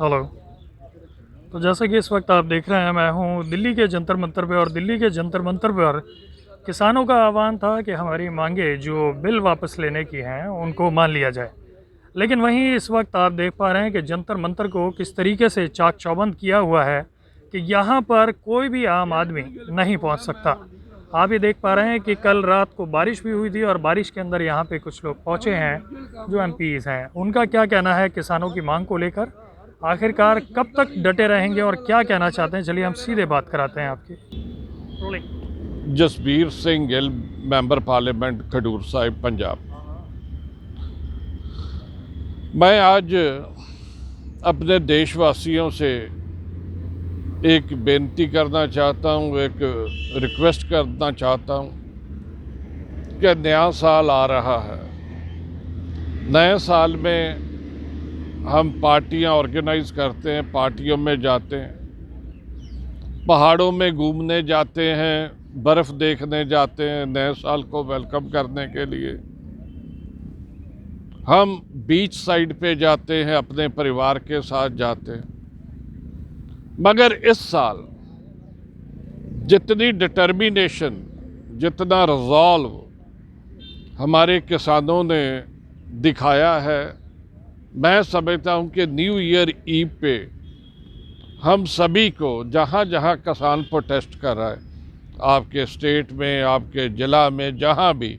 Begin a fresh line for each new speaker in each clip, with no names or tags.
Hello. तो जैसा कि इस वक्त आप देख रहे हैं, मैं हूँ दिल्ली के जंतर मंतर पे, और दिल्ली के जंतर मंतर पर किसानों का आह्वान था कि हमारी मांगे जो बिल वापस लेने की हैं उनको मान लिया जाए। लेकिन वहीं इस वक्त आप देख पा रहे हैं कि जंतर मंतर को किस तरीके से चाक चौबंद किया हुआ है कि यहाँ पर कोई भी आम आदमी नहीं पहुँच सकता। आप ये देख पा रहे हैं कि कल रात को बारिश भी हुई थी, और बारिश के अंदर यहाँ पे कुछ लोग पहुँचे हैं जो एमपीज़ हैं। उनका क्या कहना है किसानों की मांग को लेकर, आखिरकार कब तक डटे रहेंगे और क्या कहना चाहते हैं, चलिए हम सीधे बात कराते हैं आपकी।
Jasbir Singh Gill, member parliament Khadoor Sahib, Punjab. मैं आज अपने देशवासियों से एक बेनती करना चाहता हूँ, एक रिक्वेस्ट करना चाहता हूँ कि नया साल आ रहा है। नए साल में हम पार्टियां ऑर्गेनाइज करते हैं, पार्टियों में जाते हैं, पहाड़ों में घूमने जाते हैं, बर्फ़ देखने जाते हैं नए साल को वेलकम करने के लिए। हम बीच साइड पे जाते हैं, अपने परिवार के साथ जाते हैं। मगर इस साल जितनी डिटर्मिनेशन, जितना रिजॉल्व हमारे किसानों ने दिखाया है, मैं समझता हूँ कि न्यू ईयर ईव पे हम सभी को, जहाँ जहाँ किसान प्रोटेस्ट कर रहा है, आपके स्टेट में, आपके ज़िला में, जहाँ भी,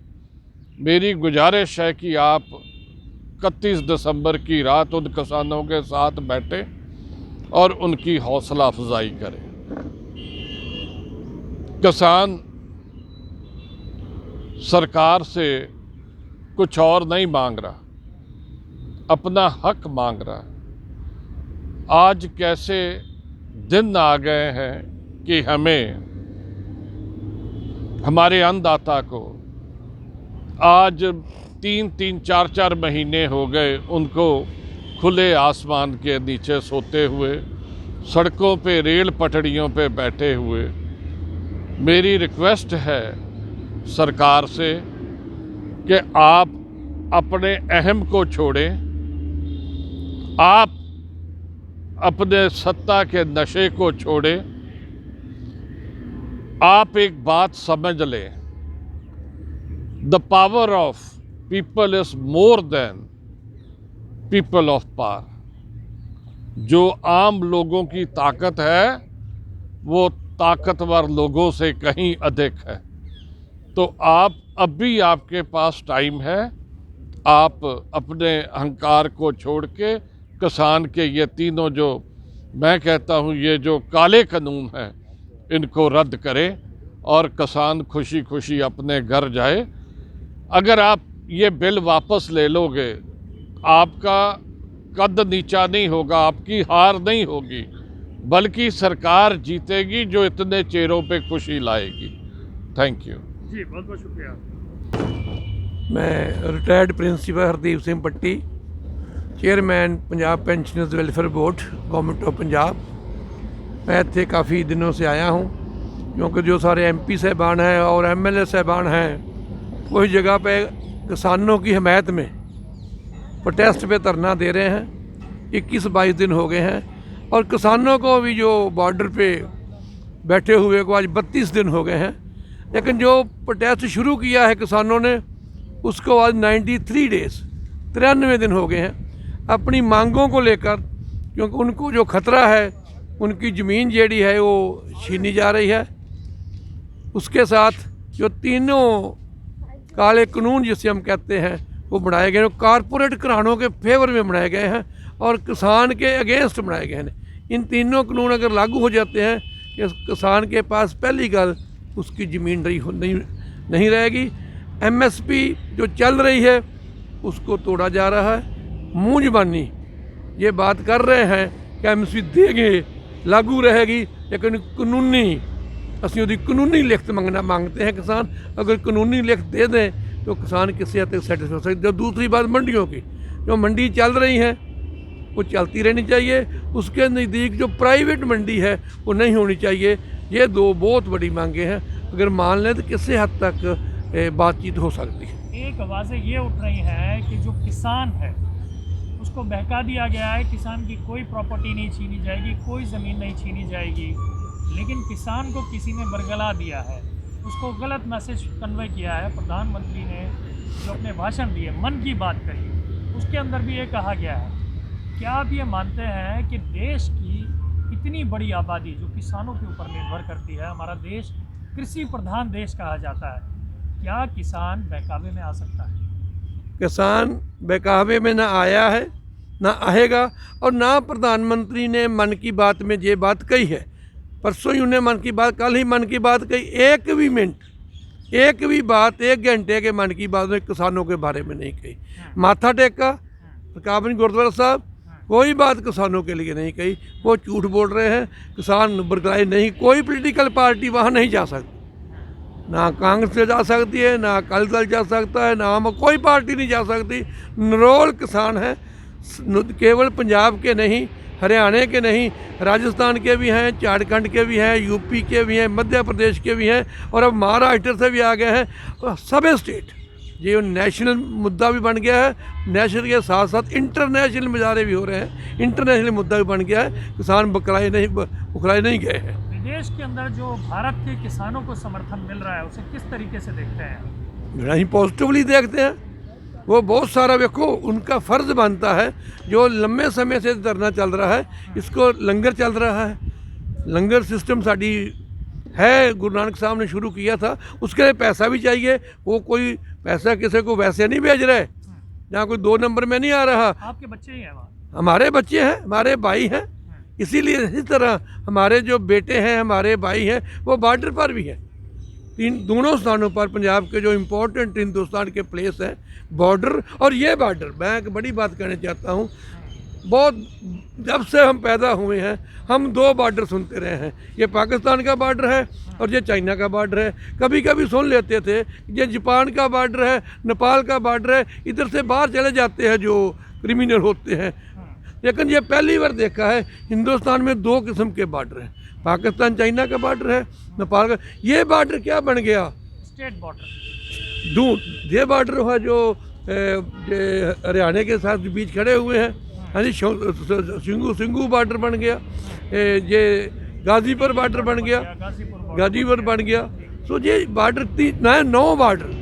मेरी गुजारिश है कि आप 31 दिसंबर की रात उन किसानों के साथ बैठें और उनकी हौसला अफजाई करें। किसान सरकार से कुछ और नहीं मांग रहा, अपना हक मांग रहा है। आज कैसे दिन आ गए हैं कि हमें, हमारे अन्नदाता को आज 3-3, 4-4 महीने हो गए उनको खुले आसमान के नीचे सोते हुए, सड़कों पे, रेल पटड़ियों पे बैठे हुए। मेरी रिक्वेस्ट है सरकार से कि आप अपने अहम को छोड़ें, आप अपने सत्ता के नशे को छोड़ें। आप एक बात समझ लें, the power of people is more than people of power. जो आम लोगों की ताकत है वो ताकतवर लोगों से कहीं अधिक है। तो आप, अब भी आपके पास टाइम है, आप अपने अहंकार को छोड़ के किसान के ये तीनों, जो मैं कहता हूँ ये जो काले कानून हैं, इनको रद्द करें और किसान खुशी खुशी अपने घर जाए। अगर आप ये बिल वापस ले लोगे, आपका कद नीचा नहीं होगा, आपकी हार नहीं होगी, बल्कि सरकार जीतेगी जो इतने चेहरों पे खुशी लाएगी। थैंक यू
जी, बहुत बहुत शुक्रिया।
मैं रिटायर्ड प्रिंसीपल हरदीप सिंह पट्टी, chairman Punjab pensioners welfare board, government of Punjab. मैं इत्थे काफ़ी दिनों से आया हूँ, क्योंकि जो सारे MP साहबान हैं और MLA साहबान हैं, वही जगह पे किसानों की हिमायत में प्रोटेस्ट पे धरना दे रहे हैं। 21-22 दिन हो गए हैं, और किसानों को भी जो बॉर्डर पे बैठे हुए को आज 32 दिन हो गए हैं। लेकिन जो प्रोटेस्ट शुरू किया है किसानों ने, उसको आज 93 डेज़, 93 दिन हो गए हैं अपनी मांगों को लेकर। क्योंकि उनको जो खतरा है, उनकी ज़मीन जेड़ी है वो छीनी जा रही है। उसके साथ जो तीनों काले कानून जिसे हम कहते हैं वो बनाए गए हैं, कारपोरेट घरानों के फेवर में बनाए गए हैं और किसान के अगेंस्ट बनाए गए हैं। इन तीनों कानून अगर लागू हो जाते हैं कि किसान के पास पहली गल उसकी ज़मीन नहीं रहेगी। MSP जो चल रही है उसको तोड़ा जा रहा है। मुँह ज़बानी ये बात कर रहे हैं कि MSP देंगे, लागू रहेगी, लेकिन कानूनी, असं उसकी कानूनी लिखत मांगते हैं किसान। अगर कानूनी लिखत दे दें तो किसान किसी हद तक सेटिस्फाई हो सकते। जब दूसरी बात मंडियों की, जो मंडी चल रही हैं वो चलती रहनी चाहिए, उसके नज़दीक जो प्राइवेट मंडी है वो नहीं होनी चाहिए। ये दो बहुत बड़ी मांगे हैं, अगर मान लें तो किसी हद तक बातचीत हो सकती है।
एक आवाज़ें ये उठ रही हैं कि जो किसान है उसको बहका दिया गया है, किसान की कोई प्रॉपर्टी नहीं छीनी जाएगी, कोई ज़मीन नहीं छीनी जाएगी। लेकिन किसान को किसी ने बरगला दिया है, उसको गलत मैसेज कन्वे किया है। प्रधानमंत्री ने जो अपने भाषण दिए, मन की बात कही, उसके अंदर भी ये कहा गया है। क्या आप ये मानते हैं कि देश की इतनी बड़ी आबादी जो किसानों के ऊपर निर्भर करती है, हमारा देश कृषि प्रधान देश कहा जाता है, क्या किसान बहकावे में आ सकता है?
किसान बहकावे में ना आया है, ना आएगा, और ना प्रधानमंत्री ने मन की बात में ये बात कही है। परसों ही उन्हें मन की बात, कल ही मन की बात कही, एक भी मिनट, एक भी बात, 1 घंटे के मन की बात में किसानों के बारे में नहीं कही। माथा टेका काबन गुरुद्वारा साहब, कोई बात किसानों के लिए नहीं कही। वो झूठ बोल रहे हैं, किसान बरगलाए नहीं। कोई पॉलिटिकल पार्टी वहाँ नहीं जा सकती, ना कांग्रेस से जा सकती है, ना अकाली दल जा सकता है, ना हम, कोई पार्टी नहीं जा सकती। निरोल किसान है, केवल पंजाब के नहीं, हरियाणा के नहीं, राजस्थान के भी हैं, झारखंड के भी हैं, यूपी के भी हैं, मध्य प्रदेश के भी हैं, और अब महाराष्ट्र से भी आ गए हैं। सभी स्टेट ये नेशनल मुद्दा भी बन गया है, नेशनल के साथ साथ इंटरनेशनल मुजाहरे भी हो रहे हैं, इंटरनेशनल मुद्दा भी बन गया है। किसान बुखलाए नहीं गए हैं।
विदेश के अंदर जो भारत के किसानों को समर्थन मिल रहा है, उसे किस तरीके से देखते हैं?
बड़ा ही पॉजिटिवली देखते हैं। वो बहुत सारा, देखो, उनका फ़र्ज़ बनता है, जो लंबे समय से धरना चल रहा है, इसको लंगर चल रहा है, लंगर सिस्टम साड़ी है, गुरु नानक साहब ने शुरू किया था, उसके लिए पैसा भी चाहिए। वो कोई पैसा किसी को वैसे नहीं भेज रहे, जहाँ कोई 2 नंबर में नहीं आ रहा।
आपके बच्चे ही हैं वहाँ?
हमारे बच्चे हैं, हमारे भाई हैं, इसीलिए इसी तरह हमारे जो बेटे हैं, हमारे भाई हैं, वो बॉर्डर पर भी हैं। दोनों स्थानों पर पंजाब के जो इम्पोर्टेंट हिंदुस्तान के प्लेस हैं, बॉर्डर। और ये बॉर्डर, मैं एक बड़ी बात कहना चाहता हूँ, बहुत, जब से हम पैदा हुए हैं हम 2 बॉर्डर सुनते रहे हैं। ये पाकिस्तान का बॉर्डर है और ये चाइना का बॉर्डर है। कभी कभी सुन लेते थे ये जापान का बॉर्डर है, नेपाल का बॉर्डर है, इधर से बाहर चले जाते हैं जो क्रिमिनल होते हैं। लेकिन ये पहली बार देखा है हिंदुस्तान में 2 किस्म के बॉर्डर हैं, पाकिस्तान चाइना का बॉर्डर है, नेपाल का। ये बॉर्डर क्या बन गया?
State border.
ये बॉर्डर हुआ जो हरियाणा के साथ बीच खड़े हुए हैं। हाँ जी, सिंगू बॉर्डर बन गया, ये गाजीपुर बॉर्डर बन गया, गाजीपुर बन गया। तो ये बॉर्डर 9 बॉर्डर,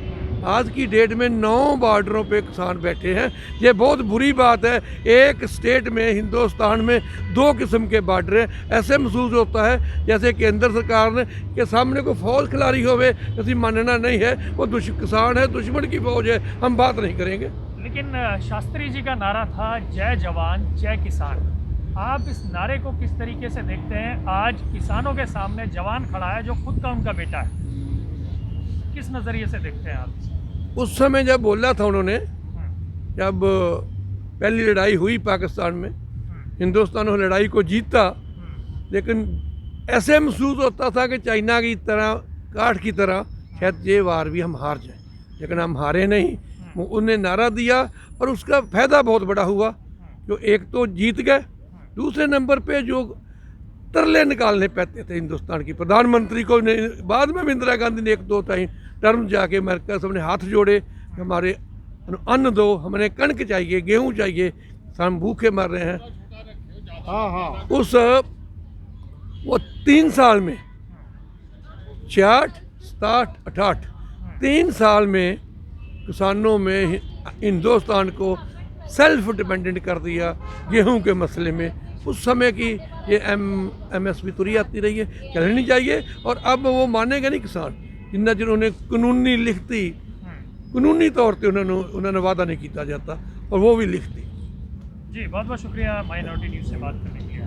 आज की डेट में 9 बॉर्डरों पे किसान बैठे हैं। ये बहुत बुरी बात है। एक स्टेट में, हिंदुस्तान में 2 किस्म के बॉर्डर हैं। ऐसे महसूस होता है जैसे केंद्र सरकार ने के सामने को फौज खिलाड़ी होवे, किसी मानना नहीं है, वो किसान है, दुश्मन की फौज है, हम बात नहीं करेंगे।
लेकिन शास्त्री जी का नारा था जय जवान जय किसान। आप इस नारे को किस तरीके से देखते हैं? आज किसानों के सामने जवान खड़ा है जो खुद का उनका बेटा है, किस नज़रिए से देखते हैं आप?
उस समय जब बोला था उन्होंने, जब पहली लड़ाई हुई पाकिस्तान में, हिंदुस्तान उस लड़ाई को जीता, लेकिन ऐसे महसूस होता था कि चाइना की तरह, काठ की तरह, शायद ये वार भी हम हार जाएं, लेकिन हम हारे नहीं। उन्हें नारा दिया और उसका फ़ायदा बहुत बड़ा हुआ, जो एक तो जीत गए, दूसरे नंबर पे जो तरले निकालने पड़ते थे हिंदुस्तान की प्रधानमंत्री को, बाद में इंदिरा गांधी ने 1-2 टर्म जाके अमेरिका सबने हाथ जोड़े, हमारे अन्न दो, हमें कणक चाहिए, गेहूं चाहिए, हम भूखे मर रहे हैं। उस वो 3 साल में 66, 67, 68 3 साल में किसानों में हिंदुस्तान को सेल्फ डिपेंडेंट कर दिया गेहूं के मसले में। उस समय की ये MSP तुरी आती रही है, चलनी चाहिए। और अब वो मानेगा नहीं किसान, जिन्ना जिन्होंने कानूनी लिखती, कानूनी तौर पे उन्होंने वादा नहीं किया जाता, और वो भी लिखती।
जी, बहुत बहुत शुक्रिया माइनॉरिटी न्यूज़ से बात करने के लिए।